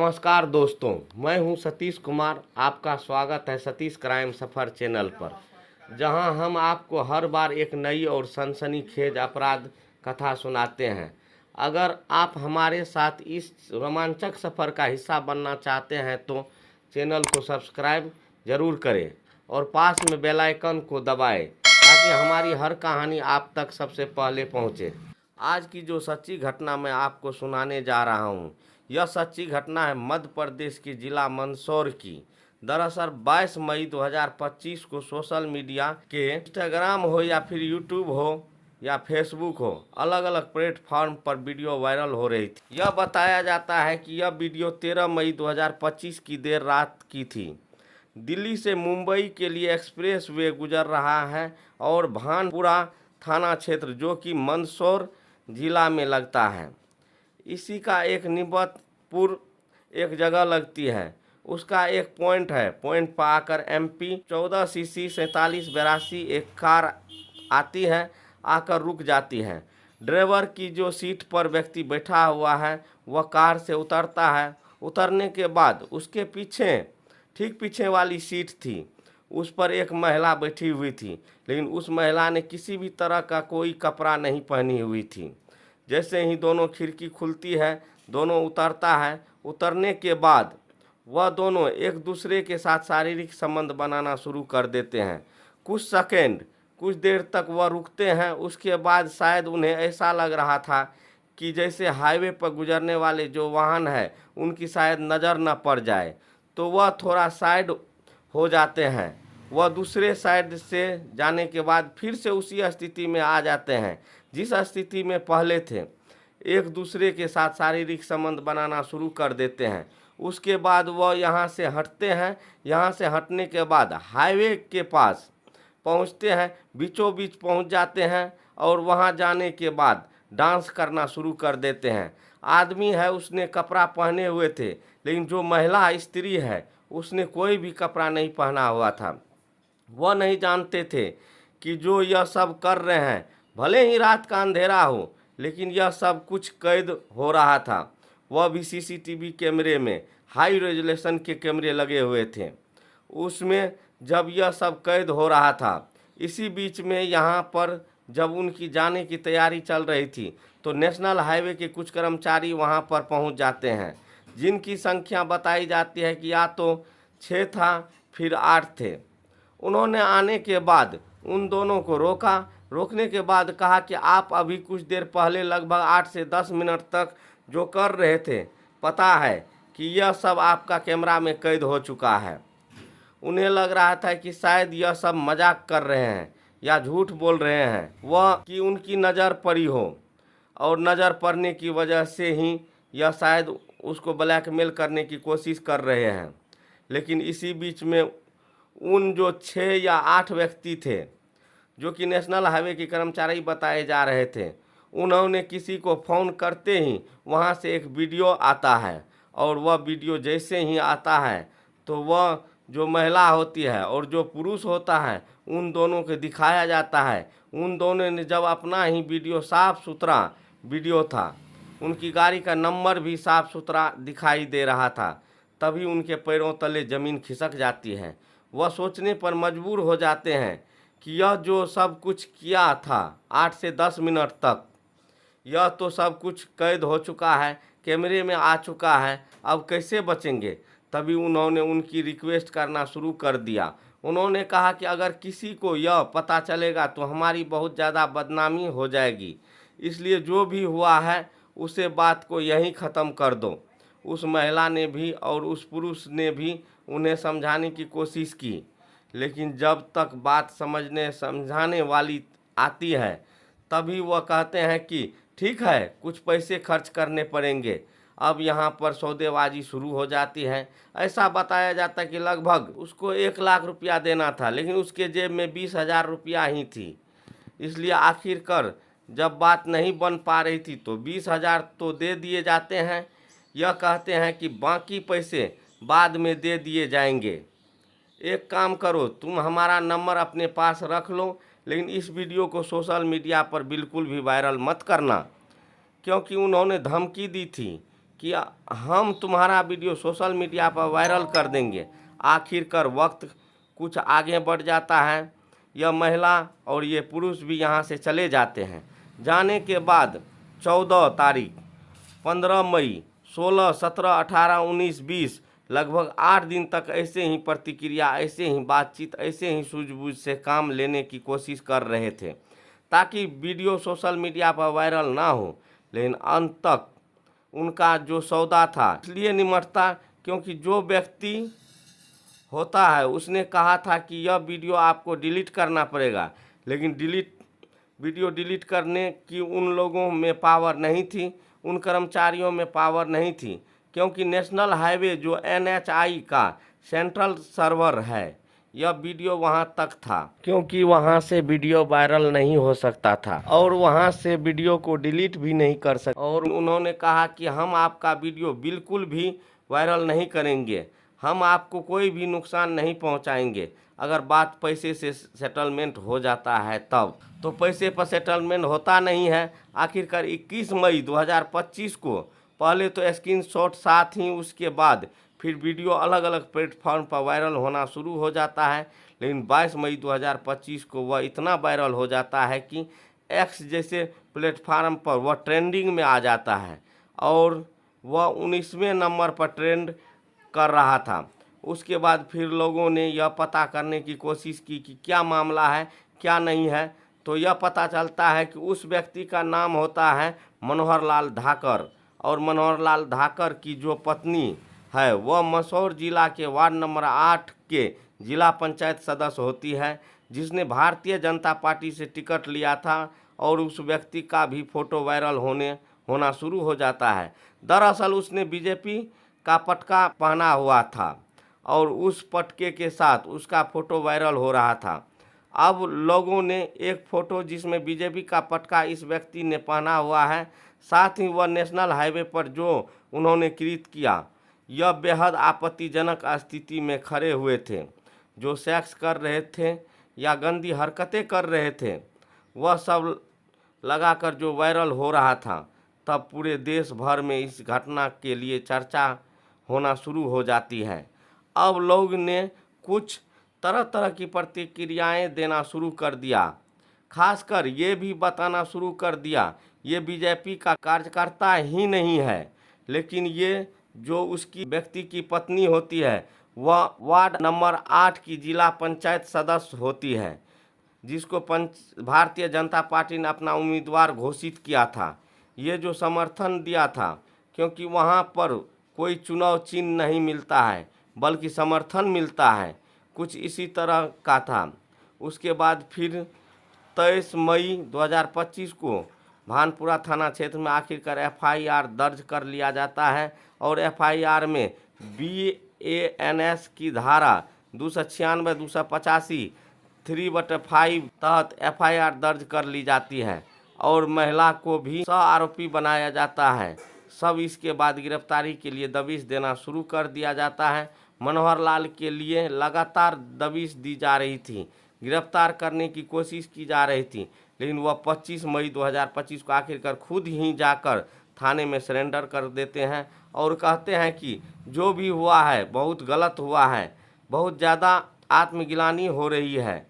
नमस्कार दोस्तों, मैं हूं सतीश कुमार। आपका स्वागत है सतीश क्राइम सफ़र चैनल पर, जहां हम आपको हर बार एक नई और सनसनीखेज अपराध कथा सुनाते हैं। अगर आप हमारे साथ इस रोमांचक सफ़र का हिस्सा बनना चाहते हैं तो चैनल को सब्सक्राइब ज़रूर करें और पास में बेल आइकन को दबाएं ताकि हमारी हर कहानी आप तक सबसे पहले पहुंचे। आज की जो सच्ची घटना मैं आपको सुनाने जा रहा हूं, यह सच्ची घटना है मध्य प्रदेश के जिला मंदसौर की। दरअसल 22 मई 2025 को सोशल मीडिया के इंस्टाग्राम हो या फिर यूट्यूब हो या फेसबुक हो, अलग अलग प्लेटफॉर्म पर वीडियो वायरल हो रही थी। यह बताया जाता है कि यह वीडियो 13 मई 2025 की देर रात की थी। दिल्ली से मुंबई के लिए एक्सप्रेस वे गुजर रहा है और भानपुरा थाना क्षेत्र, जो कि मंदसौर जिला में लगता है, इसी का एक निबतपुर एक जगह लगती है, उसका एक पॉइंट है। पॉइंट पर आकर MP 14 CC 4782 एक कार आती है, आकर रुक जाती है। ड्राइवर की जो सीट पर व्यक्ति बैठा हुआ है वह कार से उतरता है। उतरने के बाद उसके पीछे, ठीक पीछे वाली सीट थी, उस पर एक महिला बैठी हुई थी, लेकिन उस महिला ने किसी भी तरह का कोई कपड़ा नहीं पहनी हुई थी। जैसे ही दोनों खिड़की खुलती है, दोनों उतरता है। उतरने के बाद वह दोनों एक दूसरे के साथ शारीरिक संबंध बनाना शुरू कर देते हैं। कुछ सेकंड, कुछ देर तक वह रुकते हैं। उसके बाद शायद उन्हें ऐसा लग रहा था कि जैसे हाईवे पर गुजरने वाले जो वाहन है उनकी शायद नज़र न पड़ जाए, तो वह थोड़ा साइड हो जाते हैं। वह दूसरे साइड से जाने के बाद फिर से उसी स्थिति में आ जाते हैं जिस स्थिति में पहले थे। एक दूसरे के साथ शारीरिक संबंध बनाना शुरू कर देते हैं। उसके बाद वह यहाँ से हटते हैं। यहाँ से हटने के बाद हाईवे के पास पहुँचते हैं, बीचों बीच पहुँच जाते हैं और वहाँ जाने के बाद डांस करना शुरू कर देते हैं। आदमी है, उसने कपड़ा पहने हुए थे, लेकिन जो महिला स्त्री है उसने कोई भी कपड़ा नहीं पहना हुआ था। वह नहीं जानते थे कि जो यह सब कर रहे हैं, भले ही रात का अंधेरा हो, लेकिन यह सब कुछ कैद हो रहा था। वह भी CCTV कैमरे में, हाई रेजोल्यूशन के कैमरे लगे हुए थे, उसमें जब यह सब कैद हो रहा था। इसी बीच में यहाँ पर जब उनकी जाने की तैयारी चल रही थी तो नेशनल हाईवे के कुछ कर्मचारी वहाँ पर पहुँच जाते हैं, जिनकी संख्या बताई जाती है कि या तो 6 था फिर 8 थे। उन्होंने आने के बाद उन दोनों को रोका। रोकने के बाद कहा कि आप अभी कुछ देर पहले लगभग 8 से 10 मिनट तक जो कर रहे थे, पता है कि यह सब आपका कैमरा में कैद हो चुका है। उन्हें लग रहा था कि शायद यह सब मजाक कर रहे हैं या झूठ बोल रहे हैं, वह कि उनकी नज़र पड़ी हो और नज़र पड़ने की वजह से ही यह शायद उसको ब्लैकमेल करने की कोशिश कर रहे हैं। लेकिन इसी बीच में उन जो 6 या 8 व्यक्ति थे, जो कि नेशनल हाईवे के कर्मचारी बताए जा रहे थे, उन्होंने किसी को फ़ोन करते ही वहां से एक वीडियो आता है, और वह वीडियो जैसे ही आता है तो वह जो महिला होती है और जो पुरुष होता है, उन दोनों को दिखाया जाता है। उन दोनों ने जब अपना ही वीडियो, साफ़ सुथरा वीडियो था, उनकी गाड़ी का नंबर भी साफ़ सुथरा दिखाई दे रहा था, तभी उनके पैरों तले ज़मीन खिसक जाती है। वह सोचने पर मजबूर हो जाते हैं कि यह जो सब कुछ किया था 8 से 10 मिनट तक, यह तो सब कुछ कैद हो चुका है, कैमरे में आ चुका है, अब कैसे बचेंगे। तभी उन्होंने उनकी रिक्वेस्ट करना शुरू कर दिया। उन्होंने कहा कि अगर किसी को यह पता चलेगा तो हमारी बहुत ज़्यादा बदनामी हो जाएगी, इसलिए जो भी हुआ है उसे बात को यहीं ख़त्म कर दो। उस महिला ने भी और उस पुरुष ने भी उन्हें समझाने की कोशिश की, लेकिन जब तक बात समझाने वाली आती है तभी वह कहते हैं कि ठीक है, कुछ पैसे खर्च करने पड़ेंगे। अब यहाँ पर सौदेबाजी शुरू हो जाती है। ऐसा बताया जाता है कि लगभग उसको 1 लाख रुपया देना था, लेकिन उसके जेब में 20,000 रुपया ही थी। इसलिए आखिरकार जब बात नहीं बन पा रही थी तो 20,000 तो दे दिए जाते हैं। यह कहते हैं कि बाकी पैसे बाद में दे दिए जाएंगे। एक काम करो, तुम हमारा नंबर अपने पास रख लो, लेकिन इस वीडियो को सोशल मीडिया पर बिल्कुल भी वायरल मत करना, क्योंकि उन्होंने धमकी दी थी कि हम तुम्हारा वीडियो सोशल मीडिया पर वायरल कर देंगे। आखिरकार वक्त कुछ आगे बढ़ जाता है। यह महिला और ये पुरुष भी यहाँ से चले जाते हैं। जाने के बाद 14 तारीख, 15 मई, 16, 17, 18, 19, 20 लगभग 8 दिन तक ऐसे ही प्रतिक्रिया, ऐसे ही बातचीत, ऐसे ही सूझबूझ से काम लेने की कोशिश कर रहे थे ताकि वीडियो सोशल मीडिया पर वायरल ना हो। लेकिन अंत तक उनका जो सौदा था इसलिए निमटता क्योंकि जो व्यक्ति होता है उसने कहा था कि यह वीडियो आपको डिलीट करना पड़ेगा, लेकिन वीडियो डिलीट करने की उन लोगों में पावर नहीं थी, उन कर्मचारियों में पावर नहीं थी, क्योंकि नेशनल हाईवे जो NHAI का सेंट्रल सर्वर है, यह वीडियो वहां तक था, क्योंकि वहां से वीडियो वायरल नहीं हो सकता था और वहां से वीडियो को डिलीट भी नहीं कर सकते। और उन्होंने कहा कि हम आपका वीडियो बिल्कुल भी वायरल नहीं करेंगे, हम आपको कोई भी नुकसान नहीं पहुंचाएंगे। अगर बात पैसे से सेटलमेंट हो जाता है तब, तो पैसे पर सेटलमेंट होता नहीं है। आखिरकार 21 मई 2025 को पहले तो स्क्रीनशॉट, साथ ही उसके बाद फिर वीडियो अलग अलग प्लेटफॉर्म पर वायरल होना शुरू हो जाता है। लेकिन 22 मई 2025 को वह इतना वायरल हो जाता है कि एक्स जैसे प्लेटफार्म पर वह ट्रेंडिंग में आ जाता है और वह 19वें नंबर पर ट्रेंड कर रहा था। उसके बाद फिर लोगों ने यह पता करने की कोशिश की कि क्या मामला है, क्या नहीं है। तो यह पता चलता है कि उस व्यक्ति का नाम होता है मनोहर लाल धाकर, और मनोहर लाल धाकर की जो पत्नी है वह मंदसौर जिला के वार्ड नंबर 8 के जिला पंचायत सदस्य होती है, जिसने भारतीय जनता पार्टी से टिकट लिया था। और उस व्यक्ति का भी फोटो वायरल होना शुरू हो जाता है। दरअसल उसने बीजेपी का पटका पहना हुआ था और उस पटके के साथ उसका फोटो वायरल हो रहा था। अब लोगों ने एक फ़ोटो जिसमें बीजेपी का पटका इस व्यक्ति ने पहना हुआ है, साथ ही वह नेशनल हाईवे पर जो उन्होंने कृत किया, यह बेहद आपत्तिजनक स्थिति में खड़े हुए थे। जो सेक्स कर रहे थे या गंदी हरकतें कर रहे थे, वह सब लगाकर जो वायरल हो रहा था, तब पूरे देश भर में इस घटना के लिए चर्चा होना शुरू हो जाती है। अब लोग ने कुछ तरह तरह की प्रतिक्रियाएं देना शुरू कर दिया, खासकर ये भी बताना शुरू कर दिया ये बीजेपी का कार्यकर्ता ही नहीं है, लेकिन ये जो उसकी व्यक्ति की पत्नी होती है वह वार्ड नंबर 8 की जिला पंचायत सदस्य होती है, जिसको भारतीय जनता पार्टी ने अपना उम्मीदवार घोषित किया था। ये जो समर्थन दिया था, क्योंकि वहाँ पर कोई चुनाव चिन्ह नहीं मिलता है बल्कि समर्थन मिलता है, कुछ इसी तरह का था। उसके बाद फिर 23 मई 2025 को भानपुरा थाना क्षेत्र में आखिरकार FIR दर्ज कर लिया जाता है और FIR में BANS की धारा 296, 285, 3/5 तहत FIR दर्ज कर ली जाती है और महिला को भी सह आरोपी बनाया जाता है। सब इसके बाद गिरफ्तारी के लिए दबिश देना शुरू कर दिया जाता है। मनोहर लाल के लिए लगातार दबिश दी जा रही थी, गिरफ्तार करने की कोशिश की जा रही थी, लेकिन वह 25 मई 2025 को आखिरकार खुद ही जाकर थाने में सरेंडर कर देते हैं और कहते हैं कि जो भी हुआ है बहुत गलत हुआ है, बहुत ज़्यादा आत्मग्लानि हो रही है।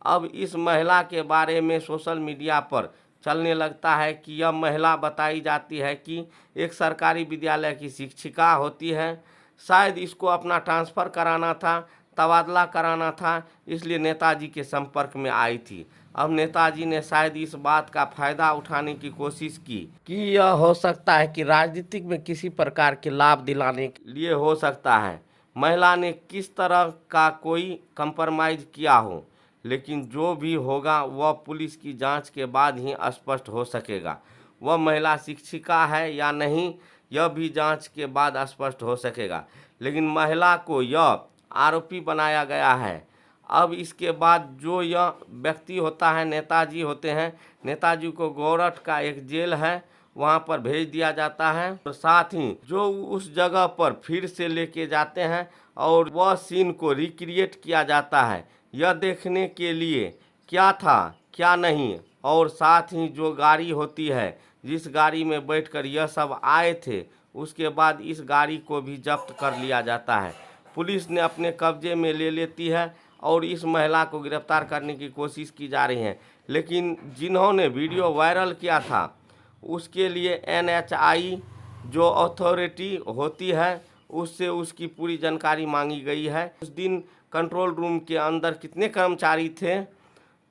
अब इस महिला के बारे में सोशल मीडिया पर चलने लगता है कि यह महिला बताई जाती है कि एक सरकारी विद्यालय की शिक्षिका होती है, शायद इसको अपना ट्रांसफ़र कराना था, तबादला कराना था, इसलिए नेताजी के संपर्क में आई थी। अब नेताजी ने शायद इस बात का फायदा उठाने की कोशिश की कि यह हो सकता है कि राजनीतिक में किसी प्रकार के लाभ दिलाने के लिए हो सकता है महिला ने किस तरह का कोई कंप्रोमाइज़ किया हो, लेकिन जो भी होगा वह पुलिस की जांच के बाद ही स्पष्ट हो सकेगा। वह महिला शिक्षिका है या नहीं, यह भी जांच के बाद स्पष्ट हो सकेगा, लेकिन महिला को यह आरोपी बनाया गया है। अब इसके बाद जो यह व्यक्ति होता है, नेताजी होते हैं, नेताजी को गोरठ का एक जेल है वहाँ पर भेज दिया जाता है और साथ ही जो उस जगह पर फिर से लेके जाते हैं और वह सीन को रिक्रिएट किया जाता है, यह देखने के लिए क्या था क्या नहीं। और साथ ही जो गाड़ी होती है, जिस गाड़ी में बैठकर यह सब आए थे, उसके बाद इस गाड़ी को भी जब्त कर लिया जाता है। पुलिस ने अपने कब्जे में ले लेती है और इस महिला को गिरफ्तार करने की कोशिश की जा रही है। लेकिन जिन्होंने वीडियो वायरल किया था उसके लिए NHI जो अथॉरिटी होती है उससे उसकी पूरी जानकारी मांगी गई है। उस दिन कंट्रोल रूम के अंदर कितने कर्मचारी थे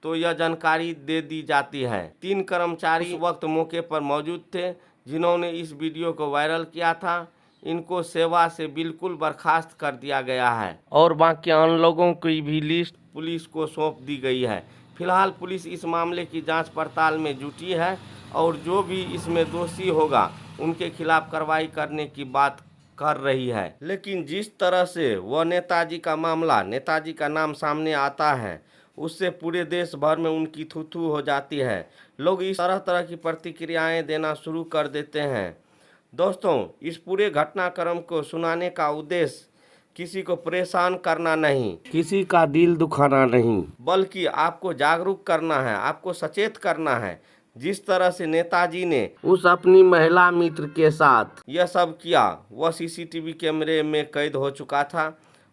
तो यह जानकारी दे दी जाती है। 3 कर्मचारी उस वक्त मौके पर मौजूद थे जिन्होंने इस वीडियो को वायरल किया था। इनको सेवा से बिल्कुल बर्खास्त कर दिया गया है और बाकी अन्य लोगों की भी लिस्ट पुलिस को सौंप दी गई है। फिलहाल पुलिस इस मामले की जांच पड़ताल में जुटी है और जो भी इसमें दोषी होगा उनके खिलाफ कार्रवाई करने की बात कर रही है। लेकिन जिस तरह से वह नेताजी का मामला, नेताजी का नाम सामने आता है उससे पूरे देश भर में उनकी थू-थू हो जाती है। लोग इस तरह की प्रतिक्रियाएं देना शुरू कर देते हैं। दोस्तों, इस पूरे घटनाक्रम को सुनाने का उद्देश्य किसी को परेशान करना नहीं, किसी का दिल दुखाना नहीं, बल्कि आपको जागरूक करना है, आपको सचेत करना है। जिस तरह से नेताजी ने उस अपनी महिला मित्र के साथ यह सब किया वह CCTV कैमरे में कैद हो चुका था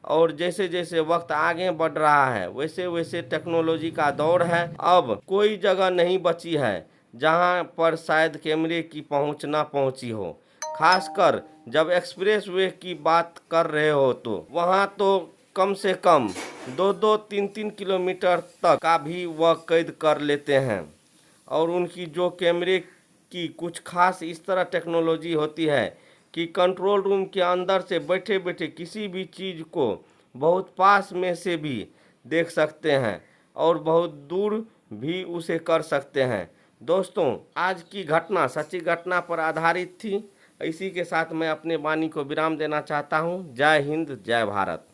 और जैसे जैसे वक्त आगे बढ़ रहा है वैसे वैसे टेक्नोलॉजी का दौर है। अब कोई जगह नहीं बची है जहां पर शायद कैमरे की पहुंच ना पहुंची हो। खासकर जब एक्सप्रेस वे की बात कर रहे हो तो वहां तो कम से कम 2-2, 3-3 किलोमीटर तक का भी वह कैद कर लेते हैं। और उनकी जो कैमरे की कुछ खास इस तरह टेक्नोलॉजी होती है कि कंट्रोल रूम के अंदर से बैठे बैठे किसी भी चीज़ को बहुत पास में से भी देख सकते हैं और बहुत दूर भी उसे कर सकते हैं। दोस्तों, आज की घटना सच्ची घटना पर आधारित थी। इसी के साथ मैं अपने वाणी को विराम देना चाहता हूँ। जय हिंद, जय भारत।